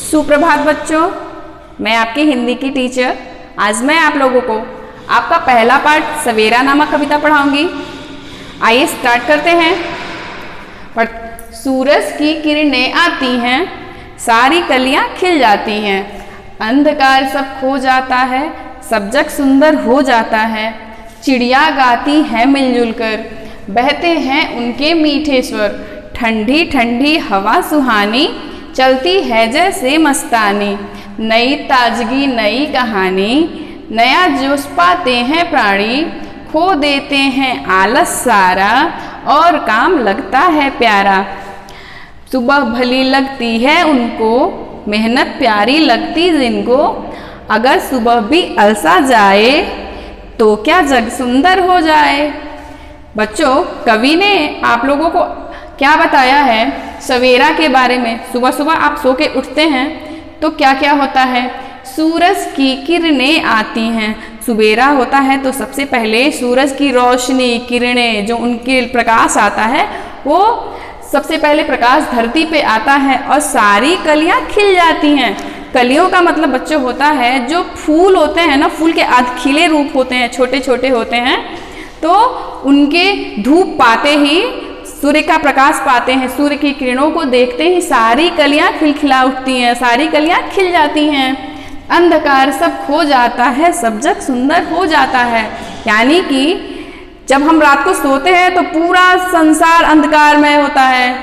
सुप्रभात बच्चों, मैं आपकी हिंदी की टीचर। आज मैं आप लोगों को आपका पहला पाठ सवेरा नामक कविता पढ़ाऊंगी। आइए स्टार्ट करते हैं। सूरज की किरणें आती हैं, सारी कलियां खिल जाती हैं, अंधकार सब खो जाता है, सब जग सुंदर हो जाता है। चिड़िया गाती है मिलजुल कर, बहते हैं उनके मीठे स्वर, ठंडी ठंडी हवा सुहानी, चलती है जैसे मस्तानी। नई ताजगी नई कहानी, नया जोश पाते हैं प्राणी, खो देते हैं आलस सारा, और काम लगता है प्यारा। सुबह भली लगती है उनको, मेहनत प्यारी लगती जिनको, अगर सुबह भी अलसा जाए तो क्या जग सुंदर हो जाए। बच्चों, कवि ने आप लोगों को क्या बताया है सवेरा के बारे में। सुबह सुबह आप सो के उठते हैं तो क्या क्या होता है, सूरज की किरणें आती हैं। सवेरा होता है तो सबसे पहले सूरज की रोशनी, किरणें, जो उनके प्रकाश आता है, वो सबसे पहले प्रकाश धरती पे आता है और सारी कलियां खिल जाती हैं। कलियों का मतलब बच्चों होता है जो फूल होते हैं ना, फूल के खिले रूप होते हैं, छोटे छोटे होते हैं, तो उनके धूप पाते ही, सूर्य का प्रकाश पाते हैं, सूर्य की किरणों को देखते ही सारी कलियां खिलखिला उठती हैं, सारी कलियां खिल जाती हैं। अंधकार सब खो जाता है, सब जग सुंदर हो जाता है। यानी कि जब हम रात को सोते हैं तो पूरा संसार अंधकारमय होता है,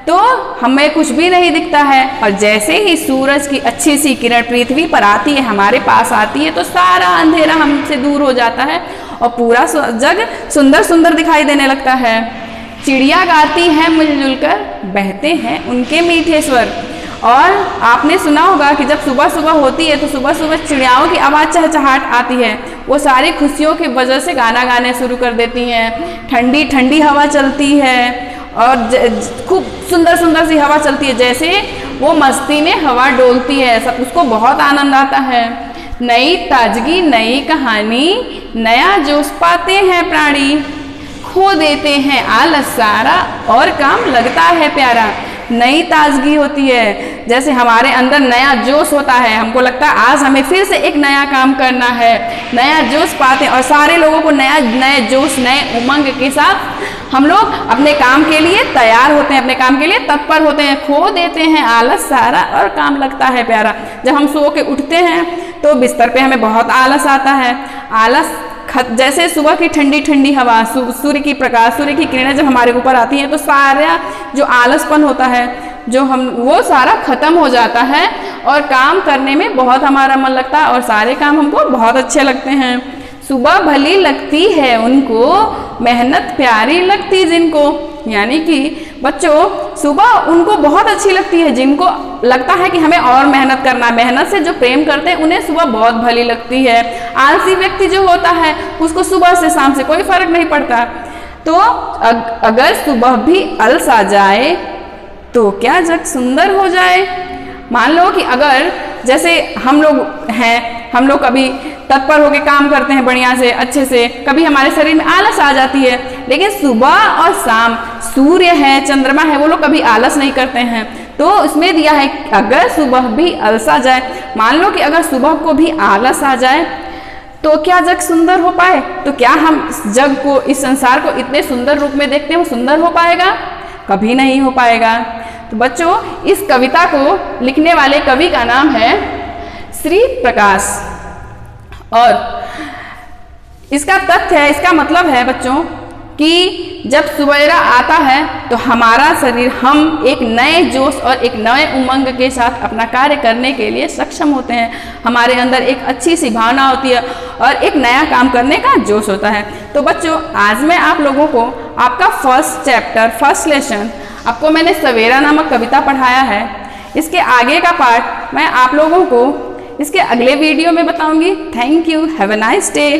तो हमें कुछ भी नहीं दिखता है, और जैसे ही सूरज की अच्छी सी किरण पृथ्वी पर आती है, हमारे पास आती है, तो सारा अंधेरा हमसे दूर हो जाता है और पूरा जग सुंदर सुंदर दिखाई देने लगता है। चिड़िया गाती है मिलजुल कर, बहते हैं उनके मीठे स्वर। और आपने सुना होगा कि जब सुबह सुबह होती है तो सुबह सुबह चिड़ियाओं की आवाज़ चहचहाट आती है, वो सारी खुशियों की वजह से गाना गाने शुरू कर देती हैं। ठंडी ठंडी हवा चलती है और खूब सुंदर सुंदर सी हवा चलती है, जैसे वो मस्ती में हवा डोलती है, सब उसको बहुत आनंद आता है। नई ताजगी नई कहानी, नया जोश पाते हैं प्राणी, खो देते हैं आलस सारा, और काम लगता है प्यारा। नई ताजगी होती है, जैसे हमारे अंदर नया जोश होता है, हमको लगता है आज हमें फिर से एक नया काम करना है, नया जोश पाते हैं, और सारे लोगों को नए जोश, नए उमंग के साथ हम लोग अपने काम के लिए तैयार होते हैं, अपने काम के लिए तत्पर होते हैं। खो देते हैं आलस सारा, और काम लगता है प्यारा। जब हम सो के उठते हैं तो बिस्तर पे हमें बहुत आलस आता है। आलस जैसे सुबह की ठंडी ठंडी हवा, सूर्य की प्रकाश, सूर्य की किरणें जब हमारे ऊपर आती हैं तो सारा जो आलसपन होता है, वो सारा खत्म हो जाता है, और काम करने में बहुत हमारा मन लगता है, और सारे काम हमको बहुत अच्छे लगते हैं। सुबह भली लगती है उनको, मेहनत प्यारी लगती जिनको। यानी कि बच्चों, सुबह उनको बहुत अच्छी लगती है जिनको लगता है कि हमें और मेहनत करना है। मेहनत से जो प्रेम करते हैं उन्हें सुबह बहुत भली लगती है। आलसी व्यक्ति जो होता है उसको सुबह से शाम से कोई फर्क नहीं पड़ता। तो अगर सुबह भी अलस आ जाए तो क्या जग सुंदर हो जाए। मान लो कि अगर जैसे हम लोग हैं, हम लोग कभी तत्पर होकर काम करते हैं बढ़िया से, अच्छे से, कभी हमारे शरीर में आलस आ जाती है, लेकिन सुबह और शाम सूर्य है, चंद्रमा है, वो लोग कभी आलस नहीं करते हैं। तो उसमें दिया है अगर सुबह भी अलस आ जाए, मान लो कि अगर सुबह को भी आलस आ जाए तो क्या जग सुंदर हो पाए। तो क्या हम इस जग को, इस संसार को इतने सुंदर रूप में देखते हैं, वो सुंदर हो पाएगा? कभी नहीं हो पाएगा। तो बच्चों, इस कविता को लिखने वाले कवि का नाम है श्री प्रकाश, और इसका तथ्य है, इसका मतलब है बच्चों कि जब सवेरा आता है तो हमारा शरीर, हम एक नए जोश और एक नए उमंग के साथ अपना कार्य करने के लिए सक्षम होते हैं। हमारे अंदर एक अच्छी सी भावना होती है और एक नया काम करने का जोश होता है। तो बच्चों, आज मैं आप लोगों को आपका फर्स्ट चैप्टर, फर्स्ट लेसन, आपको मैंने सवेरा नामक कविता पढ़ाया है। इसके आगे का पार्ट मैं आप लोगों को इसके अगले वीडियो में बताऊंगी। Thank you, have a nice day.